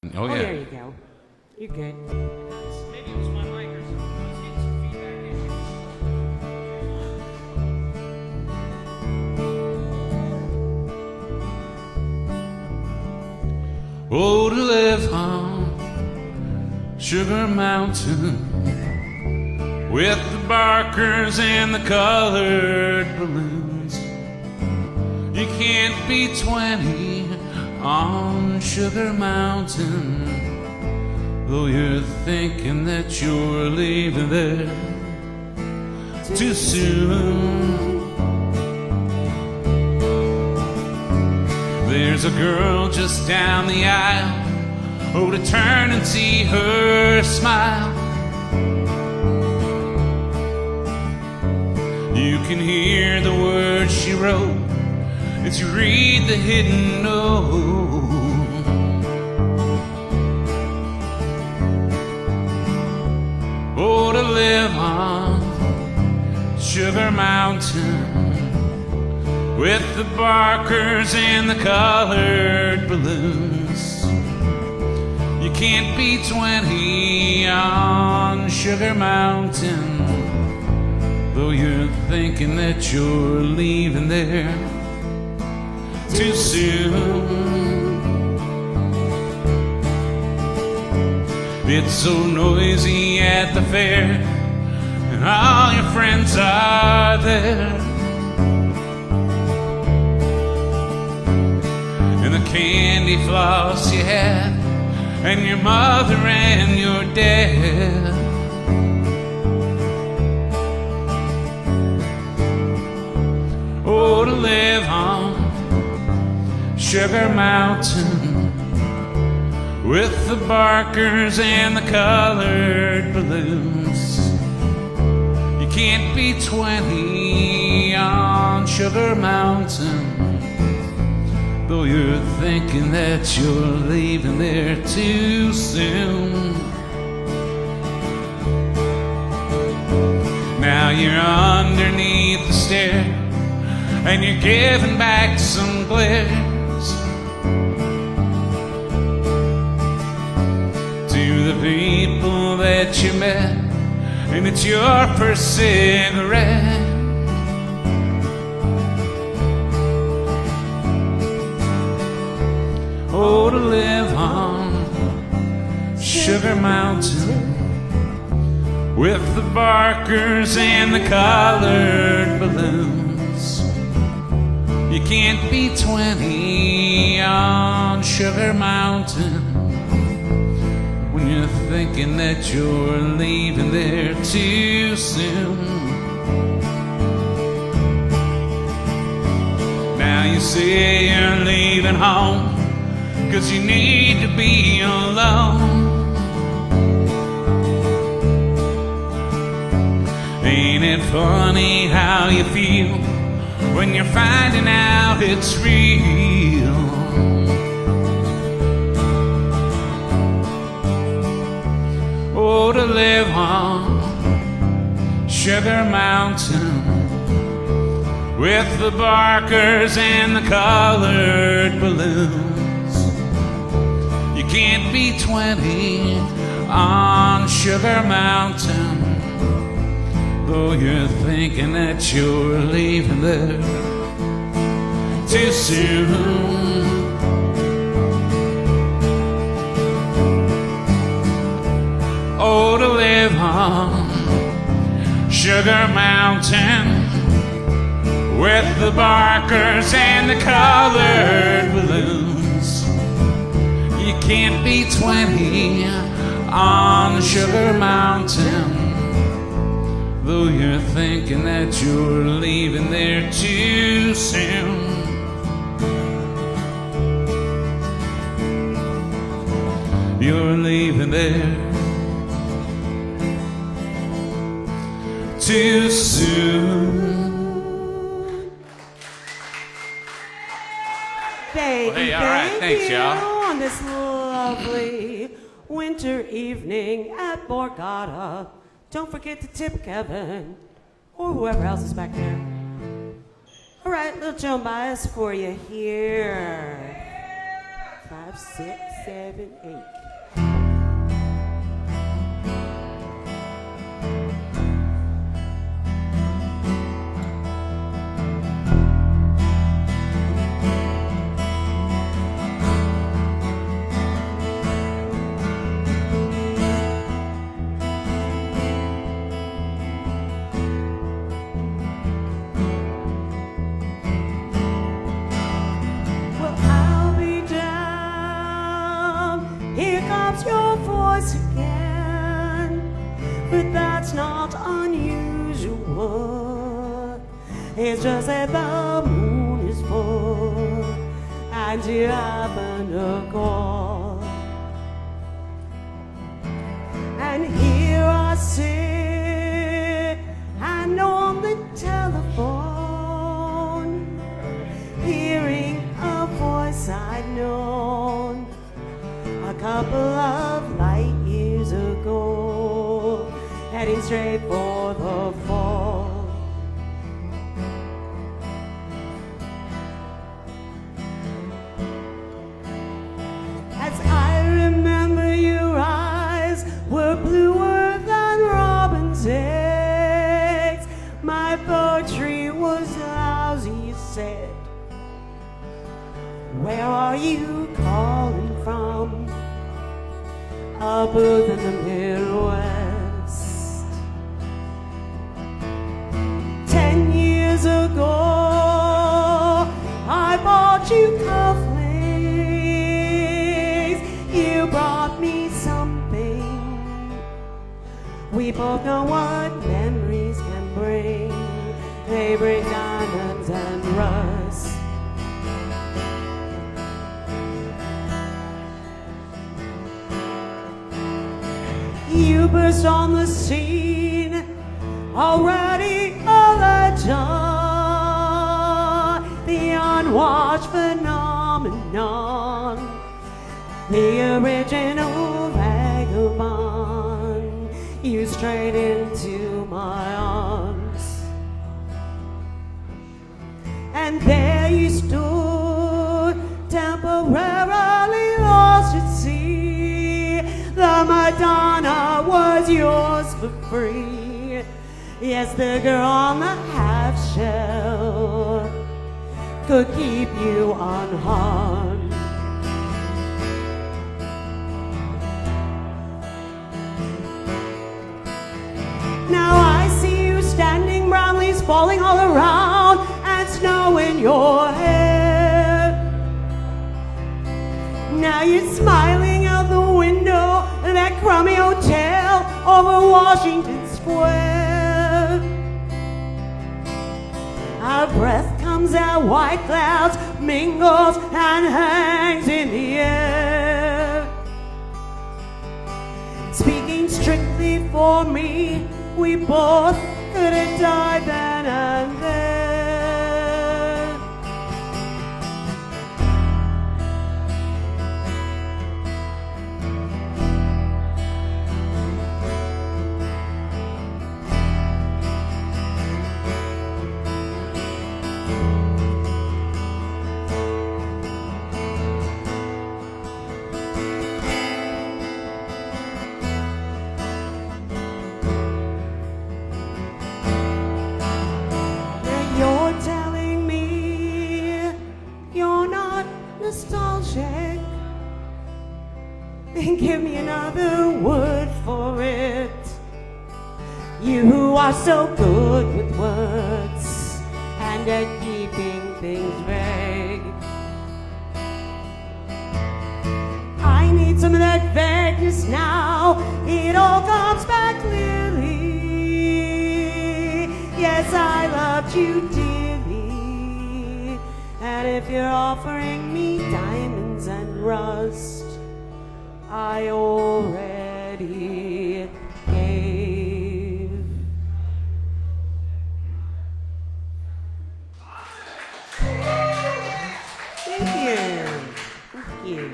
Oh, yeah. There you go. You're good. Maybe it was my mic or something. I was getting some feedback issues. Oh, to live on Sugar Mountain with the barkers and the colored balloons. You can't be 20 on Sugar Mountain, though you're thinking that you're leaving there too soon. There's a girl just down the aisle, oh, to turn and see her smile. You can hear the words she wrote as you read the hidden note. Oh, to live on Sugar Mountain with the barkers and the colored balloons. You can't be 20 on Sugar Mountain, though you're thinking that you're leaving there too soon. It's so noisy at the fair, and all your friends are there, and the candy floss you had, and your mother and your dad. Oh, to live on Sugar Mountain with the barkers and the colored balloons. You can't be 20 on Sugar Mountain, though you're thinking that you're leaving there too soon. Now you're underneath the stair, and you're giving back some glares to the people that you met, and it's your first cigarette. Oh, to live on Sugar Mountain with the barkers and the colored balloons. You can't be 20 on Sugar Mountain when you're thinking that you're leaving there too soon. Now you say you're leaving home 'cause you need to be alone. Ain't it funny how you feel when you're finding out it's real? Oh, to live on Sugar Mountain with the barkers and the colored balloons. You can't be 20 on Sugar Mountain, though you're thinking that you're leaving there too soon. Oh, to live on Sugar Mountain with the barkers and the colored balloons. You can't be 20 on Sugar Mountain, though you're thinking that you're leaving there too soon. You're leaving there too soon. Thank you, all right, thanks, y'all. On this lovely winter evening at Borgata. Don't forget to tip Kevin or whoever else is back there. All right, little Joan Bias for you here. 5, 6. 7, 8. Well, I'll be down. Here comes your voice again. But that's not unusual. It's just that the moon is full and you happen to call. And here I sit and on the telephone, hearing a voice I'd known a couple of light years ago, heading straight for the fall. As I remember, your eyes were bluer than robin's eggs. My poetry was lousy, you said. Where are you calling from? A booth in the Midwest. 10 years ago, I bought you cufflinks. You brought me something. We both know what memories can bring. They bring diamonds and rust. You burst on the scene, already a legend, the unwatched phenomenon, the original vagabond. You straight into my arms, and there you stood, temporarily lost at sea. The Madonna was yours for free. Yes, the girl on the half shell could keep you unharmed. Now I see you standing, brown leaves falling all around, and snow in your hair. Now you're smiling out the window of that crummy hotel over Washington Square. Our breath comes out, white clouds mingles and hangs in the air. Speaking strictly for me, we both could have died then and there. You're telling me you're not nostalgic. Then give me another word for it. You who are so good with words and at keeping things vague. I need some of that vagueness now. It all comes back clearly. Yes, I loved you dearly. And if you're offering me diamonds and rust, I already gave. Thank you. Thank you.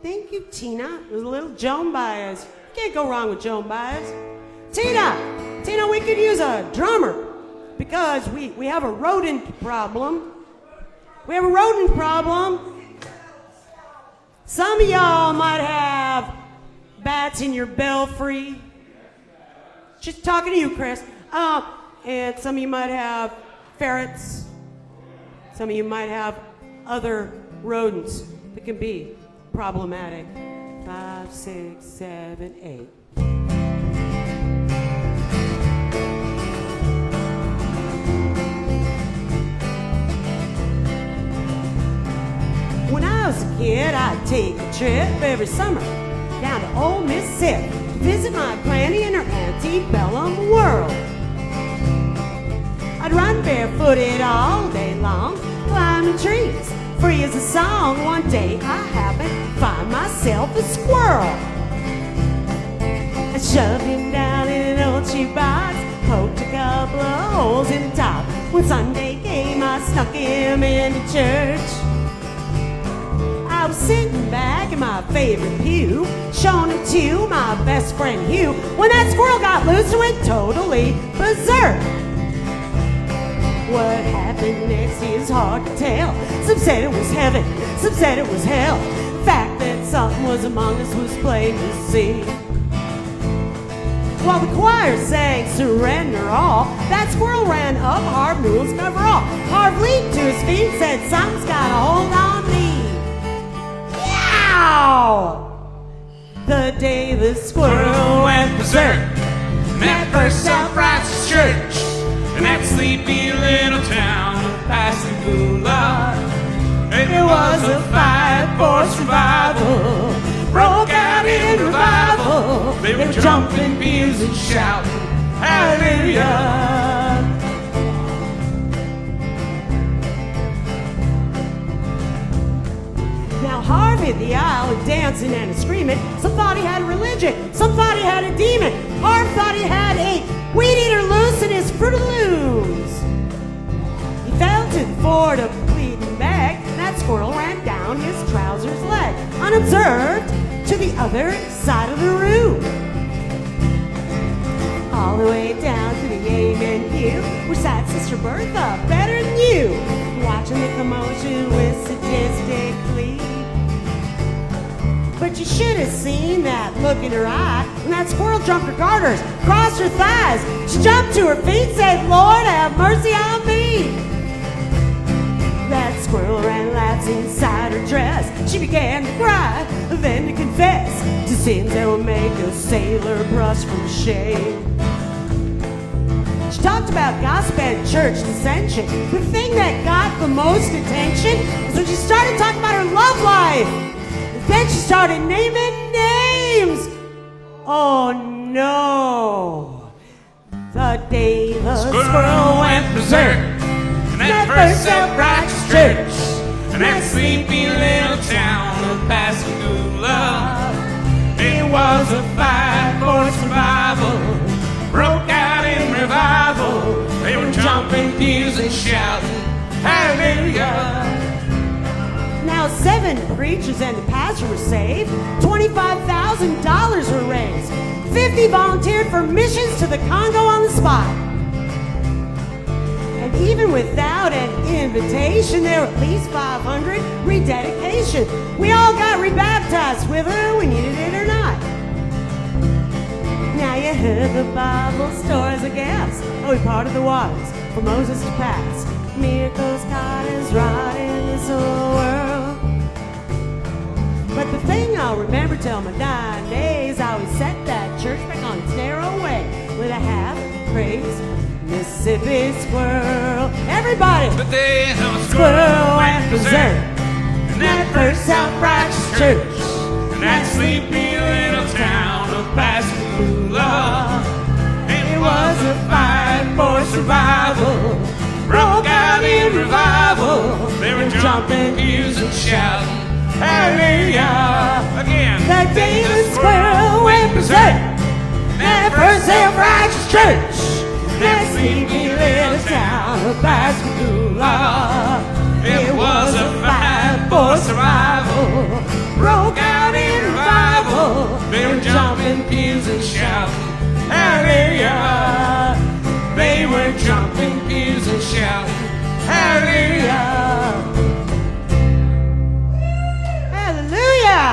Thank you, Tina. It was a little Joan Baez. Can't go wrong with Joan Baez. Tina, we could use a drummer because we have a rodent problem. We have a rodent problem. Some of y'all might have bats in your belfry. Just talking to you, Chris. And some of you might have ferrets. Some of you might have other rodents that can be problematic. 5, 6, 7, 8. When I was a kid, I'd take a trip every summer down to old Mississippi to visit my granny in her antebellum world. I'd run barefooted all day long, climbing trees, free as a song. One day I happened to find myself a squirrel. I shoved him down in an old shoebox, poked a couple of holes in the top. When Sunday came, I snuck him into church. I was sitting back in my favorite pew, showing it to my best friend Hugh, when that squirrel got loose and went totally berserk. What happened next is hard to tell. Some said it was heaven, some said it was hell. The fact that something was among us was plain to see. While the choir sang surrender all, that squirrel ran up Harv Newell's coverall. Harv leaped to his feet and said, something's got a hold on me. The day the squirrel went berserk in that first self-righteous church, in that sleepy little town of Pascagoula. It was a fight for survival, broke out in revival. They were jumping pews and shouting, hallelujah. Now Harv hit the aisle and dancing and screaming. Some thought he had a religion, some thought he had a demon. Harv thought he had a weed eater loose in his Fruit of the Looms. He fell to the floor to plead and beg. That squirrel ran down his trousers leg, unobserved, to the other side of the room. All the way down to the amen pew, where sat Sister Bertha, better than you, watching the commotion with sadistic glee. But you should have seen that look in her eye when that squirrel jumped her garters, crossed her thighs. She jumped to her feet, said, Lord, have mercy on me. That squirrel ran laps inside her dress. She began to cry, then to confess to sins that would make a sailor blush from shame. She talked about gossip and church dissension. The thing that got the most attention was when she started talking about her love life. Then she started naming names. Oh no. The day the squirrel went berserk in that first self-righteous church, in that sleepy little town of Pascagoula. It was a fight for survival, broke out in revival. They were jumping pews and shouting, hallelujah. Now 7 preachers and the pastor were saved. $25,000 were raised. 50 volunteered for missions to the Congo on the spot. And even without an invitation, there were at least 500 rededication. We all got rebaptized, whether we needed it or not. Now you heard the Bible stories, I guess. Oh, we parted the waters for Moses to pass. Miracles God has wrought in this whole world. But the thing I'll remember till my dying days, I always set that church back on its narrow way with a half-crazed Mississippi squirrel. Everybody! The day the Squirrel went berserk in that first self-righteous church, in that sleepy little town of Pascagoula. It was a fight for survival, broke out in revival. They were jumping pews and shouting, hallelujah. Again. The day the squirrel went berserk, that first self-righteous church, that sleepy little town of Pascagoula. It was a fight for survival, broke out in revival. They were jumping pews and shouting, hallelujah. They were jumping pews and shouting, hallelujah. Hallelujah!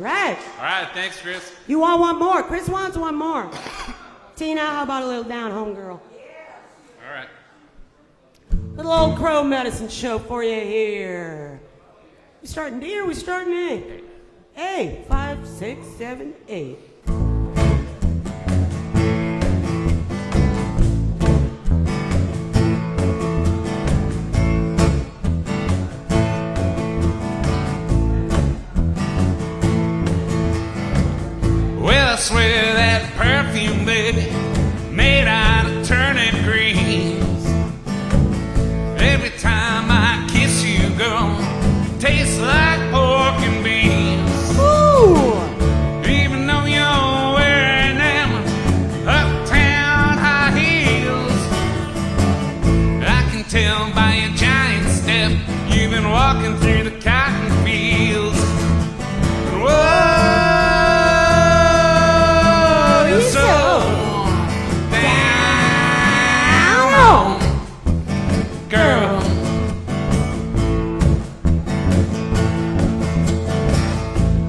right. All right, thanks, Chris. You want one more? Chris wants one more. Tina, how about a little down home girl? All right. Little old crow medicine show for you here. We starting D or we starting A? A. 5, 6, 7, 8. Well, I swear that perfume, baby, made out of turnip greens. Every time I kiss you, girl, tastes like pork and beans. Ooh! Even though you're wearing them uptown high heels, I can tell by your giant step you've been walking through the cotton fields. Whoa! Girl,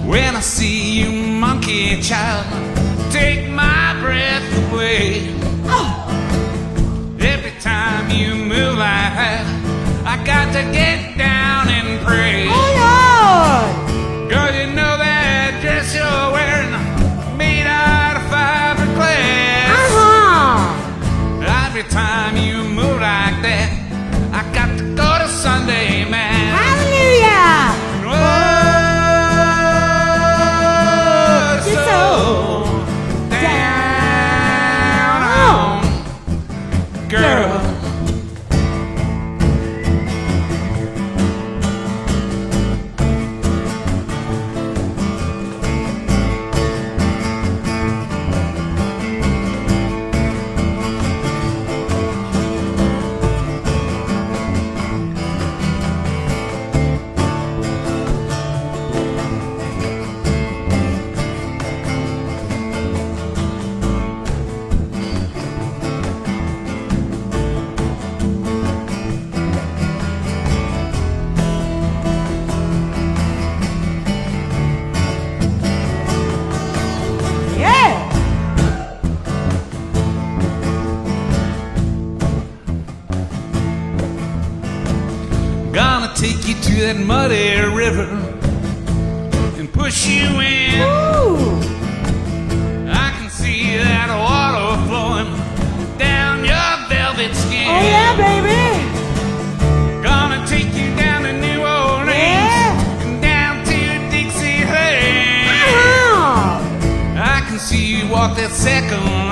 when I see you, monkey child, take my breath away. Every time you move like that, I got to get down and pray. Girl, you know that dress you're wearing, made out of fiberglass. Every time you move like that, I got to go to Sunday, man. Hallelujah! Whoa, so down on, girl. Gonna take you to that muddy river and push you in. Ooh! I can see that water flowing down your velvet skin. Oh yeah, baby! Gonna take you down to New Orleans and down to Dixie Hay. I can see you walk that second